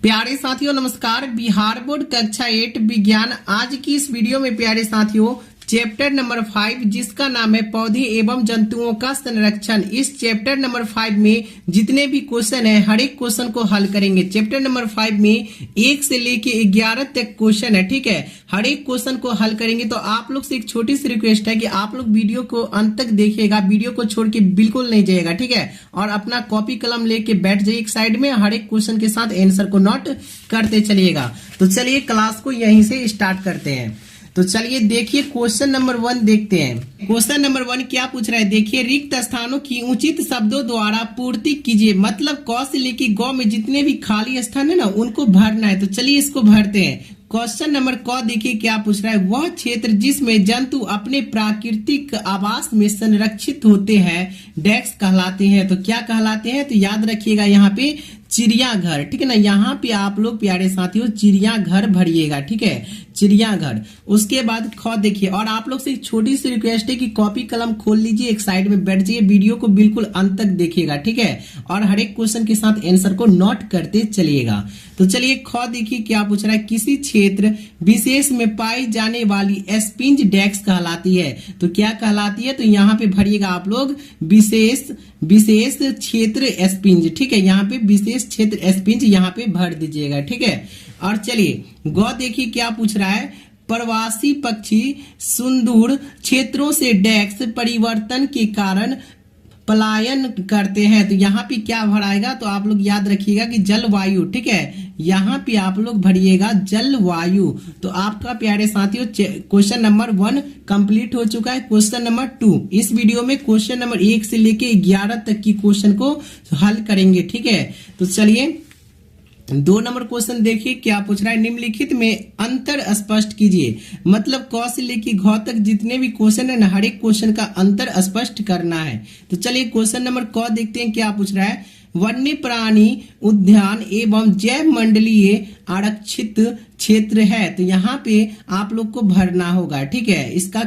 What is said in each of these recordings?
प्यारे साथियों नमस्कार। बिहार बोर्ड कक्षा 8 विज्ञान आज की इस वीडियो में प्यारे साथियों चैप्टर नंबर 5 जिसका नाम है पौधे एवं जंतुओं का संरक्षण। इस चैप्टर नंबर 5 में जितने भी क्वेश्चन है हर एक क्वेश्चन को हल करेंगे। चैप्टर नंबर 5 में 1 से लेके 11 तक क्वेश्चन है, ठीक है। हर एक क्वेश्चन को हल करेंगे। तो आप लोग से एक छोटी सी रिक्वेस्ट है कि आप लोग वीडियो को अंत तक देखिएगा, वीडियो को छोड़ के बिल्कुल नहीं जाइएगा, ठीक है। और अपना कॉपी कलम लेके बैठ जाइए एक साइड में, हर एक क्वेश्चन के साथ आंसर को नोट करते चलिएगा। तो चलिए क्लास को यहीं से स्टार्ट करते हैं। तो चलिए देखिए क्वेश्चन नंबर 1 देखते हैं। क्वेश्चन नंबर 1 क्या पूछ रहा है, देखिए रिक्त स्थानों की उचित शब्दों द्वारा पूर्ति कीजिए। मतलब क से लेके ग में जितने भी खाली स्थान है ना उनको भरना है। तो चलिए इसको भरते हैं। क्वेश्चन नंबर क देखिए क्या पूछ रहा है, वह क्षेत्र जिसमें जंतु अपने प्राकृतिक आवास में संरक्षित होते हैं डैक्स कहलाते हैं। तो क्या कहलाते हैं, तो याद रखिएगा यहाँ पे चिड़ियाघर, ठीक है ना। यहाँ पे आप लोग प्यारे साथियों चिड़ियाघर भरिएगा, ठीक है, चिड़ियाघर। उसके बाद ख देखिए, और आप लोग से एक छोटी सी रिक्वेस्ट है कि कॉपी कलम खोल लीजिए, एक साइड में बैठ जाइए, वीडियो को बिल्कुल अंत तक देखिएगा, ठीक है। और हर एक क्वेश्चन के साथ आंसर को नोट करते चलिएगा। तो चलिए ख देखिए क्या पूछ रहा है, किसी क्षेत्र विशेष में पाई जाने वाली स्पिंज डेक्स कहलाती है। तो क्या कहलाती है, तो यहाँ पे भरिएगा आप लोग विशेष क्षेत्र स्पिंज, ठीक है। यहाँ पे विशेष क्षेत्र स्पिंज यहाँ पे भर दीजिएगा, ठीक है। और चलिए गौ देखिए क्या पूछ रहा है, प्रवासी पक्षी सुदूर क्षेत्रों से डेक्स परिवर्तन के कारण पलायन करते हैं। तो यहाँ पे क्या भराएगा, तो आप लोग याद रखिएगा कि जलवायु, ठीक है। यहाँ पे आप लोग भरिएगा जलवायु। तो आपका प्यारे साथियों क्वेश्चन नंबर 1 कंप्लीट हो चुका है। क्वेश्चन नंबर 2 इस वीडियो में क्वेश्चन नंबर 1 से लेके 11 तक की क्वेश्चन को हल करेंगे, ठीक है। तो चलिए 2 नंबर क्वेश्चन देखिए क्या पूछ रहा है, निम्नलिखित में अंतर स्पष्ट कीजिए। मतलब क से लेके घ तक जितने भी क्वेश्चन है ना हर एक क्वेश्चन का अंतर स्पष्ट करना है। तो चलिए क्वेश्चन नंबर क देखते हैं क्या पूछ रहा है, वन्य प्राणी उद्यान एवं जैव मंडलीय आरक्षित क्षेत्र है। तो यहाँ पे आप लोग को भरना होगा, ठीक है, इसका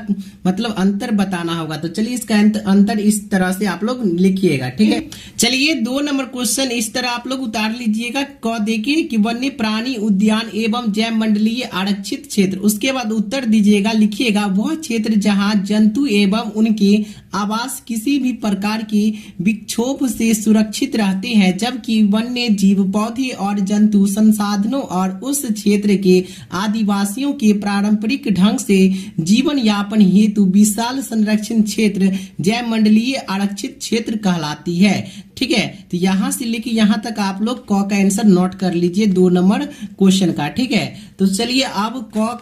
मतलब अंतर बताना होगा। तो चलिए इसका अंतर इस तरह से आप लोग लिखिएगा, ठीक है। चलिए 2 नंबर क्वेश्चन इस तरह आप लोग उतार लीजिएगा। क देखिए कि वन्य प्राणी उद्यान एवं जैव मंडलीय आरक्षित क्षेत्र, उसके बाद उत्तर दीजिएगा, लिखिएगा वह क्षेत्र जहाँ जंतु एवं उनके आवास किसी भी प्रकार की विक्षोभ से सुरक्षित रहते हैं, जबकि वन्य जीव पौधे और जंतु संसाधनों और उस क्षेत्र के आदिवासियों के पारंपरिक ढंग से जीवन यापन हेतु विशाल संरक्षण क्षेत्र जैव मंडलीय आरक्षित क्षेत्र कहलाती है, ठीक है। तो यहाँ से लेके यहाँ तक आप लोग क का आंसर नोट कर लीजिए 2 नंबर क्वेश्चन का, ठीक है। तो चलिए अब क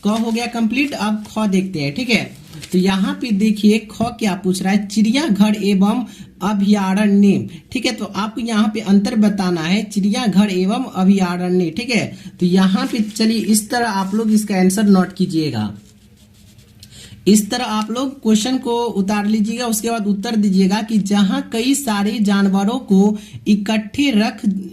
हो गया कंप्लीट। अब ख देखते हैं, ठीक है। तो यहाँ पे देखिए ख क्या पूछ रहा है, चिड़ियाघर एवं अभयारण्य, ठीक है। तो आपको यहाँ पे अंतर बताना है, चिड़ियाघर एवं अभयारण्य, ठीक है। तो यहाँ पे चलिए इस तरह आप लोग इसका आंसर नोट कीजिएगा। इस तरह आप लोग क्वेश्चन को उतार लीजिएगा, उसके बाद उत्तर दीजिएगा कि जहां कई सारे जानवरों को इकट्ठे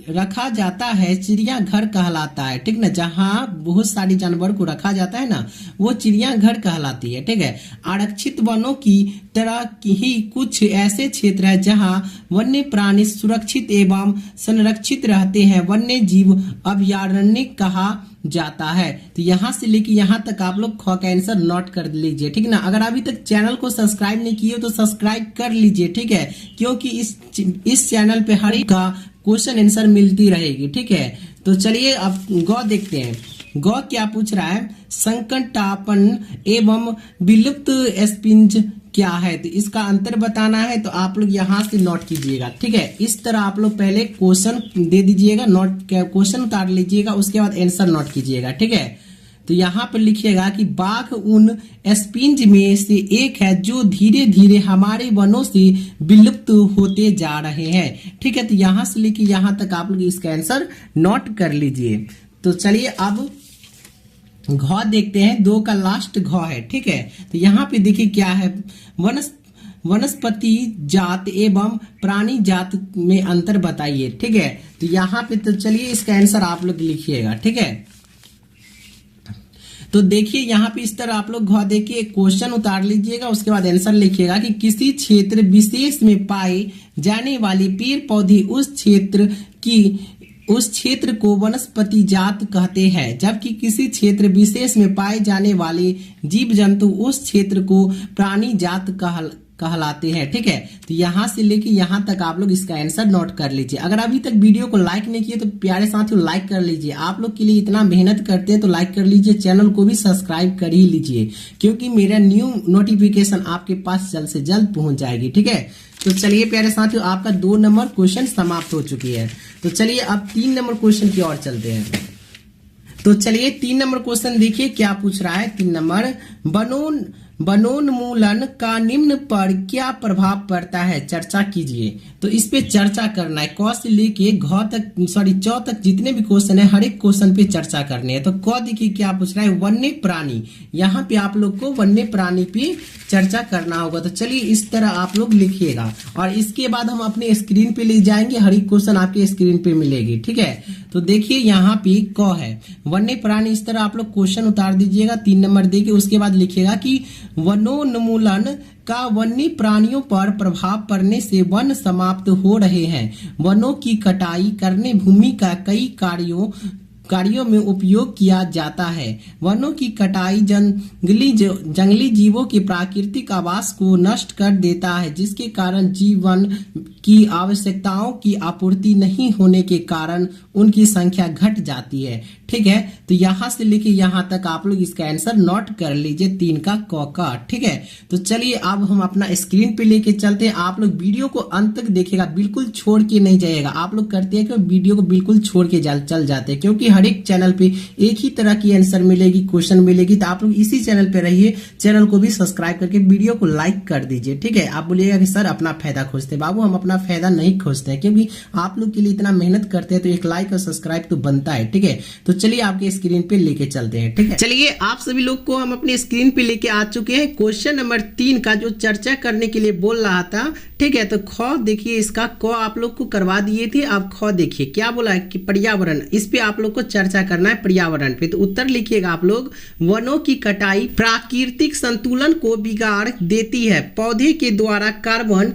रखा जाता है चिड़ियाघर कहलाता है, ठीक ना। जहां बहुत सारे जानवर को रखा जाता है ना वो चिड़ियाघर कहलाती है, ठीक है। आरक्षित वनों की तरह ही कुछ ऐसे क्षेत्र है जहां वन्य प्राणी सुरक्षित एवं संरक्षित रहते हैं, वन्य जीव अभयारण्य कहा जाता है। तो यहाँ से लेके यहाँ तक आप लोग ख का आंसर नोट कर लीजिए, ठीक ना। अगर अभी तक चैनल को सब्सक्राइब नहीं किए तो सब्सक्राइब कर लीजिए, ठीक है, क्योंकि इस चैनल पे हर एक का क्वेश्चन आंसर मिलती रहेगी, ठीक है। तो चलिए अब गौ देखते हैं। गौ क्या पूछ रहा है, संकटापन एवं विलुप्त स्पिंज क्या है। तो इसका अंतर बताना है। तो आप लोग यहाँ से नोट कीजिएगा, ठीक है। इस तरह आप लोग पहले क्वेश्चन दे दीजिएगा, नोट क्वेश्चन उतार लीजिएगा, उसके बाद आंसर नोट कीजिएगा, ठीक है। तो यहाँ पर लिखिएगा कि बाघ उन स्पिंज में से एक है जो धीरे धीरे हमारे वनों से विलुप्त होते जा रहे हैं, ठीक है। तो यहाँ से लेके यहाँ तक आप लोग इसका आंसर नोट कर लीजिए। तो चलिए अब घ देखते हैं, 2 का लास्ट घ है, ठीक है। तो यहाँ पे देखिए क्या है, वनस्पति जात एवं प्राणी जात में अंतर बताइए, ठीक है। तो यहाँ पे तो चलिए इसका आंसर आप लोग लिखिएगा, ठीक है। तो देखिए यहाँ पे इस तरह आप लोग घ देखिए क्वेश्चन उतार लीजिएगा, उसके बाद आंसर लिखिएगा कि किसी क्षेत्र विशेष में पाए जाने वाले पेड़ पौधे उस क्षेत्र की उस क्षेत्र को वनस्पति जात कहते हैं, जबकि किसी क्षेत्र विशेष में पाए जाने वाले जीव जंतु उस क्षेत्र को प्राणी जात कहलाते हैं। ठीक है, तो यहाँ से लेके यहाँ तक आप लोग इसका आंसर नोट कर लीजिए। अगर अभी तक वीडियो को लाइक नहीं किए तो प्यारे साथियों लाइक कर लीजिए। आप लोग के लिए इतना मेहनत करते हैं तो लाइक कर लीजिए, चैनल को भी सब्सक्राइब कर ही लीजिए, क्योंकि मेरा न्यू नोटिफिकेशन आपके पास जल्द से जल्द पहुंच जाएगी। ठीक है, तो चलिए प्यारे साथियों, आपका 2 नंबर क्वेश्चन समाप्त हो चुकी है। तो चलिए अब 3 नंबर क्वेश्चन की ओर चलते हैं। तो चलिए 3 नंबर क्वेश्चन देखिए क्या पूछ रहा है। 3 नंबर, वनोन्मूलन का निम्न पर क्या प्रभाव पड़ता है, चर्चा कीजिए। तो इस पे चर्चा करना है, क से लेके च तक जितने भी क्वेश्चन है हर एक क्वेश्चन पे चर्चा करनी है। तो क देखिए क्या पूछ रहा है, वन्य प्राणी। यहाँ पे आप लोग को वन्य प्राणी पे चर्चा करना होगा। तो चलिए इस तरह आप लोग लिखिएगा और इसके बाद हम अपने स्क्रीन पे ले जाएंगे, हर एक क्वेश्चन आपके स्क्रीन पे मिलेगी। ठीक है, तो देखिए यहाँ पे क है वन्य प्राणी, इस तरह आप लोग क्वेश्चन उतार दीजिएगा 3 नंबर देखिए। उसके बाद लिखिएगा कि वनोन्मूलन का वन्य प्राणियों पर प्रभाव पड़ने से वन समाप्त हो रहे हैं। वनों की कटाई करने भूमि का कई कार्यों में उपयोग किया जाता है। वनों की कटाई जंगली जीवों के प्राकृतिक आवास को नष्ट कर देता है, जिसके कारण जीवन की आवश्यकताओं की आपूर्ति नहीं होने के कारण उनकी संख्या घट जाती है। ठीक है, तो यहाँ से लेके यहाँ तक आप लोग इसका आंसर नोट कर लीजिए 3 का क। ठीक है, तो चलिए अब हम अपना स्क्रीन पे लेके चलते हैं। आप लोग वीडियो को अंत तक देखिएगा, बिल्कुल छोड़ के नहीं जाइएगा। आप लोग करते हैं कि वीडियो को बिल्कुल छोड़ के चल जाते हैं, क्योंकि हर एक चैनल पे एक ही तरह की आंसर मिलेगी, क्वेश्चन मिलेगी। तो आप लोग इसी चैनल पे रहिए, चैनल को भी सब्सक्राइब करके वीडियो को लाइक कर दीजिए। ठीक है, आप बोलिएगा कि सर अपना फायदा खोजते हैं। बाबू हम अपना फायदा नहीं खोजते हैं, क्योंकि आप लोग के लिए इतना मेहनत करते हैं तो एक लाइक और सब्सक्राइब तो बनता है। ठीक है, तो चलिए आपके स्क्रीन पे लेके चलते हैं। ठीक है, चलिए आप सभी लोग को हम अपने स्क्रीन पे लेके आ चुके हैं। क्वेश्चन नंबर 3 का जो चर्चा करने के लिए बोल रहा था। ठीक है, तो ख देखिए, इसका क आप लोग को करवा दिए थे। अब ख देखिए क्या बोला है कि पर्यावरण, इस पे आप लोग को चर्चा करना है पर्यावरण पे। तो उत्तर लिखिएगा आप लोग, वनों की कटाई प्राकृतिक संतुलन को बिगाड़ देती है। पौधे के द्वारा कार्बन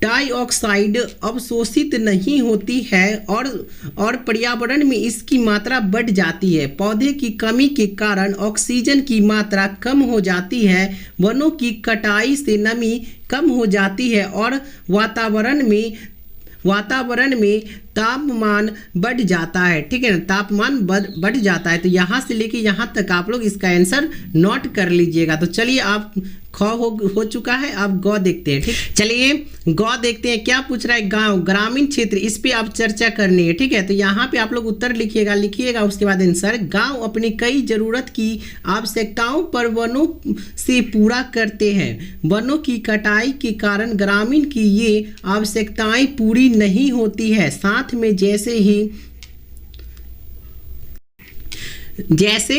डाइऑक्साइड अवशोषित नहीं होती है और पर्यावरण में इसकी मात्रा बढ़ जाती है। पौधे की कमी के कारण ऑक्सीजन की मात्रा कम हो जाती है। वनों की कटाई से नमी कम हो जाती है और वातावरण में तापमान बढ़ जाता है। ठीक है ना, तापमान बढ़ जाता है। तो यहाँ से लेके यहाँ तक आप लोग इसका आंसर नोट कर लीजिएगा। तो चलिए आप ख हो चुका है, अब ग देखते हैं। ठीक, चलिए ग देखते हैं क्या पूछ रहा है। गांव, ग्रामीण क्षेत्र, इस पे आप चर्चा करनी है। ठीक है, तो यहाँ पे आप लोग उत्तर लिखिएगा उसके बाद आंसर। गांव अपनी कई जरूरत की आवश्यकताओं पर वनों से पूरा करते हैं। वनों की कटाई के कारण ग्रामीण की ये आवश्यकताएं पूरी नहीं होती है। साथ में जैसे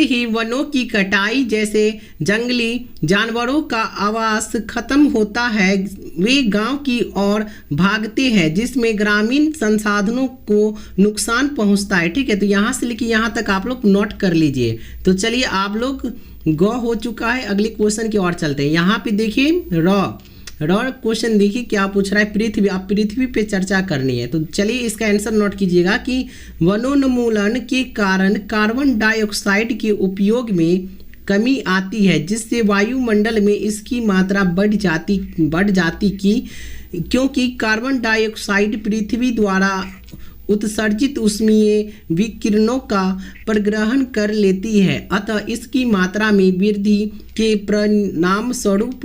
ही वनों की कटाई जैसे जंगली जानवरों का आवास खत्म होता है, वे गांव की ओर भागते हैं, जिसमें ग्रामीण संसाधनों को नुकसान पहुंचता है। ठीक है, तो यहाँ से लेके यहाँ तक आप लोग नोट कर लीजिए। तो चलिए आप लोग ग हो चुका है, अगले क्वेश्चन की ओर चलते हैं। यहाँ पे देखिए र क्वेश्चन देखिए क्या पूछ रहा है। पृथ्वी, आप पृथ्वी पे चर्चा करनी है। तो चलिए इसका आंसर नोट कीजिएगा कि वनोन्मूलन के कारण कार्बन डाइऑक्साइड के उपयोग में कमी आती है, जिससे वायुमंडल में इसकी मात्रा बढ़ जाती क्योंकि कार्बन डाइऑक्साइड पृथ्वी द्वारा उत्सर्जित ऊष्मीय विकिरणों का परिग्रहण कर लेती है। अतः इसकी मात्रा में वृद्धि के परिणाम स्वरूप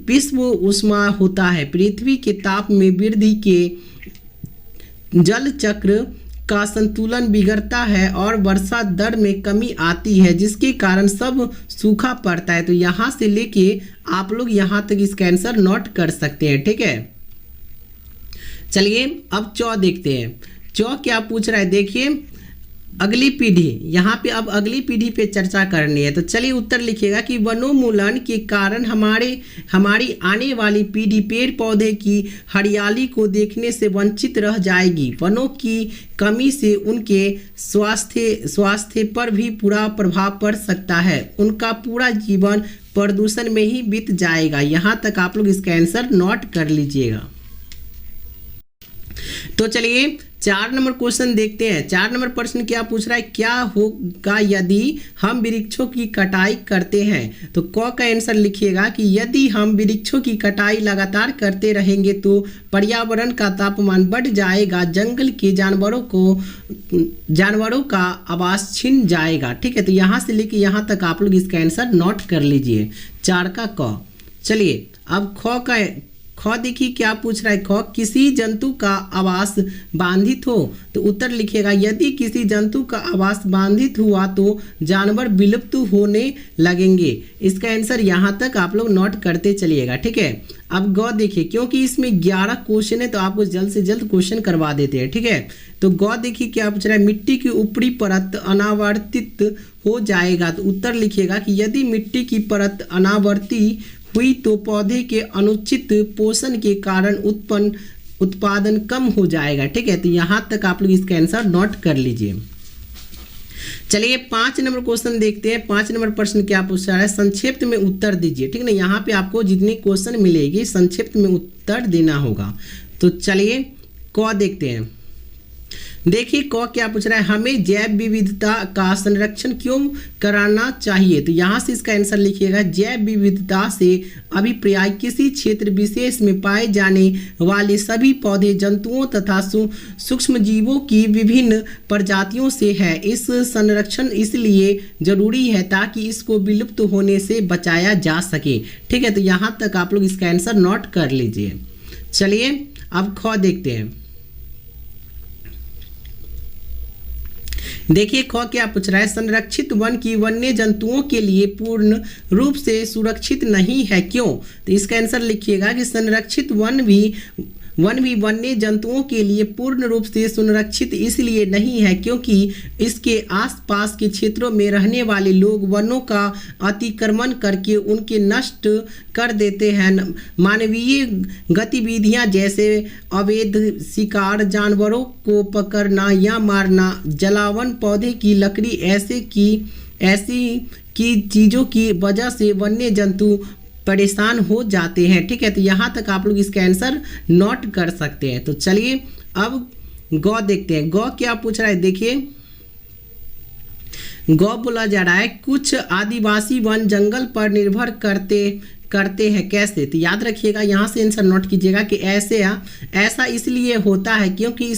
विश्व उष्मा होता है। पृथ्वी के ताप में वृद्धि के जल चक्र का संतुलन बिगड़ता है और वर्षा दर में कमी आती है, जिसके कारण सब सूखा पड़ता है। तो यहाँ से लेके आप लोग यहाँ तक इसका आंसर नोट कर सकते हैं। ठीक है, चलिए अब चौ देखते हैं। चौ क्या पूछ रहा है, देखिए अगली पीढ़ी, यहाँ पे अब अगली पीढ़ी पे चर्चा करनी है। तो चलिए उत्तर लिखिएगा कि वनोन्मूलन के कारण हमारी आने वाली पीढ़ी पेड़ पौधे की हरियाली को देखने से वंचित रह जाएगी। वनों की कमी से उनके स्वास्थ्य पर भी बुरा प्रभाव पड़ सकता है। उनका पूरा जीवन प्रदूषण में ही बीत जाएगा। यहाँ तक आप लोग इसका आंसर नोट कर लीजिएगा। तो चलिए 4 नंबर क्वेश्चन देखते हैं। 4 नंबर प्रश्न क्या पूछ रहा है, क्या होगा यदि हम वृक्षों की कटाई करते हैं। तो क का आंसर लिखिएगा कि यदि हम वृक्षों की कटाई लगातार करते रहेंगे तो पर्यावरण का तापमान बढ़ जाएगा, जंगल के जानवरों का आवास छिन जाएगा। ठीक है, तो यहाँ से लेके यहाँ तक आप लोग इसका आंसर नोट कर लीजिए, 4 का क। चलिए अब ख देखिए क्या पूछ रहा है। ख, किसी जंतु का आवास बाधित हो तो उत्तर लिखिएगा यदि किसी जंतु का आवास बाधित हुआ तो जानवर विलुप्त होने लगेंगे। इसका आंसर यहाँ तक आप लोग नोट करते चलिएगा। ठीक है, अब ग देखिए, क्योंकि इसमें 11 क्वेश्चन है तो आपको जल्द से जल्द क्वेश्चन करवा देते हैं। ठीक है, तो ग देखिए क्या पूछ रहा है, मिट्टी की ऊपरी परत अनावर्तित हो जाएगा। तो उत्तर लिखिएगा कि यदि मिट्टी की परत अनावर्ती हुई तो पौधे के अनुचित पोषण के कारण उत्पादन कम हो जाएगा। ठीक है, तो यहाँ तक आप लोग इसका आंसर नोट कर लीजिए। चलिए 5 नंबर क्वेश्चन देखते हैं। 5 नंबर प्रश्न क्या पूछ रहा है, संक्षिप्त में उत्तर दीजिए। ठीक है ना, यहाँ पे आपको जितनी क्वेश्चन मिलेगी संक्षिप्त में उत्तर देना होगा। तो चलिए क देखते हैं। देखिए क क्या पूछ रहा है, हमें जैव विविधता का संरक्षण क्यों कराना चाहिए। तो यहाँ से इसका आंसर लिखिएगा, जैव विविधता से अभिप्राय किसी क्षेत्र विशेष में पाए जाने वाले सभी पौधे, जंतुओं तथा सूक्ष्म जीवों की विभिन्न प्रजातियों से है। इस संरक्षण इसलिए जरूरी है ताकि इसको विलुप्त होने से बचाया जा सके। ठीक है, तो यहाँ तक आप लोग इसका आंसर नोट कर लीजिए। चलिए अब ख देखते हैं। देखिए ख क्या पूछ रहा है, संरक्षित वन की वन्य जंतुओं के लिए पूर्ण रूप से सुरक्षित नहीं है, क्यों। तो इसका आंसर लिखिएगा कि संरक्षित वन भी वन्य जंतुओं के लिए पूर्ण रूप से सुरक्षित इसलिए नहीं है क्योंकि इसके आसपास के क्षेत्रों में रहने वाले लोग वनों का अतिक्रमण करके उनके नष्ट कर देते हैं। मानवीय गतिविधियां जैसे अवैध शिकार, जानवरों को पकड़ना या मारना, जलावन, पौधे की लकड़ी ऐसी की चीज़ों की वजह से वन्य जंतु परेशान हो जाते हैं। ठीक है, तो यहाँ तक आप लोग इसका आंसर नोट कर सकते हैं। तो चलिए अब गौ देखते हैं। गौ क्या पूछ रहा है, देखिए गौ बोला जा रहा है, कुछ आदिवासी वन जंगल पर निर्भर करते हैं कैसे। तो याद रखिएगा, यहाँ से आंसर नोट कीजिएगा कि ऐसा इसलिए होता है क्योंकि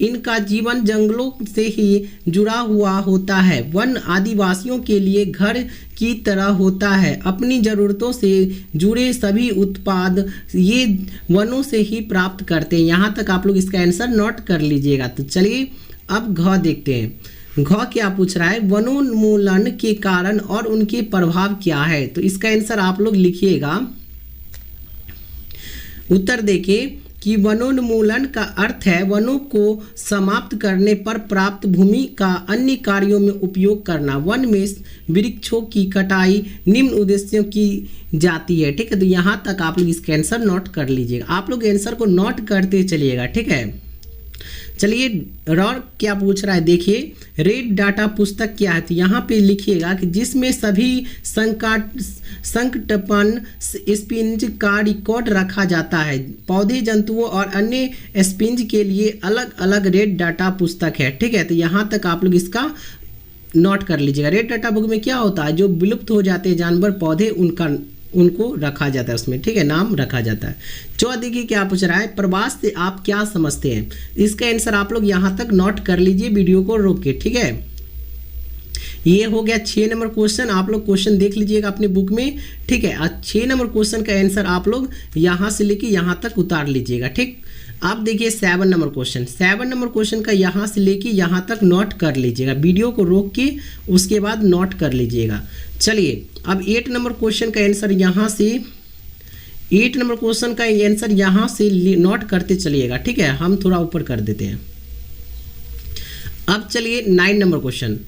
इनका जीवन जंगलों से ही जुड़ा हुआ होता है। वन आदिवासियों के लिए घर की तरह होता है। अपनी ज़रूरतों से जुड़े सभी उत्पाद ये वनों से ही प्राप्त करते हैं। यहाँ तक आप लोग इसका आंसर नोट कर लीजिएगा। तो चलिए अब घ देखते हैं। घ क्या पूछ रहा है, वनोन्मूलन के कारण और उनके प्रभाव क्या है। तो इसका आंसर आप लोग लिखिएगा। उत्तर देखिए कि वनोन्मूलन का अर्थ है वनों को समाप्त करने पर प्राप्त भूमि का अन्य कार्यों में उपयोग करना। वन में वृक्षों की कटाई निम्न उद्देश्यों की जाती है। ठीक है, तो यहाँ तक आप लोग इसका आंसर नोट कर लीजिएगा। आप लोग आंसर को नोट करते चलिएगा। ठीक है, चलिए रॉर क्या पूछ रहा है, देखिए रेड डाटा पुस्तक क्या है। तो यहाँ पे लिखिएगा कि जिसमें सभी संकटपन स्पिंज का रिकॉर्ड रखा जाता है। पौधे, जंतुओं और अन्य स्पिंज के लिए अलग अलग रेड डाटा पुस्तक है। ठीक है, तो यहाँ तक आप लोग इसका नोट कर लीजिएगा। रेड डाटा बुक में क्या होता है, जो विलुप्त हो जाते हैं जानवर, पौधे, उनको रखा जाता है उसमें। ठीक है, नाम रखा जाता है। देखिए क्या पूछ रहा है, प्रवास से आप क्या समझते हैं। इसका आंसर आप लोग यहाँ तक नोट कर लीजिए वीडियो को रोक के। ठीक है, ये हो गया 6 नंबर क्वेश्चन। आप लोग क्वेश्चन देख लीजिएगा अपने बुक में। ठीक है, 6 नंबर क्वेश्चन का आंसर आप लोग यहाँ से लेके यहाँ तक उतार लीजिएगा। ठीक, अब देखिए 7 नंबर क्वेश्चन। 7 नंबर क्वेश्चन का यहाँ से लेके यहाँ तक नोट कर लीजिएगा, वीडियो को रोक के उसके बाद नोट कर लीजिएगा। चलिए अब 8 नंबर क्वेश्चन का आंसर यहाँ से 8 नंबर क्वेश्चन का आंसर यहाँ से नोट करते चलिएगा। ठीक है, हम थोड़ा ऊपर कर देते हैं। अब चलिए 9 नंबर क्वेश्चन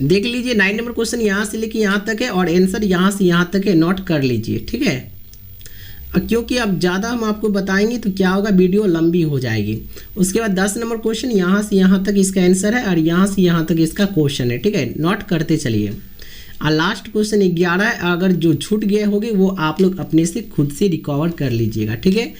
देख लीजिए। 9 नंबर क्वेश्चन यहाँ से लेके यहाँ तक है और आंसर यहाँ से यहाँ तक है, नोट कर लीजिए। ठीक है, क्योंकि अब ज़्यादा हम आपको बताएंगे तो क्या होगा, वीडियो लंबी हो जाएगी। उसके बाद 10 नंबर क्वेश्चन यहाँ से यहाँ तक इसका आंसर है और यहाँ से यहाँ तक इसका क्वेश्चन है। ठीक है, नोट करते चलिए। और लास्ट क्वेश्चन 11 है, अगर जो छूट गए होंगे वो आप लोग अपने से खुद से रिकवर कर लीजिएगा। ठीक है।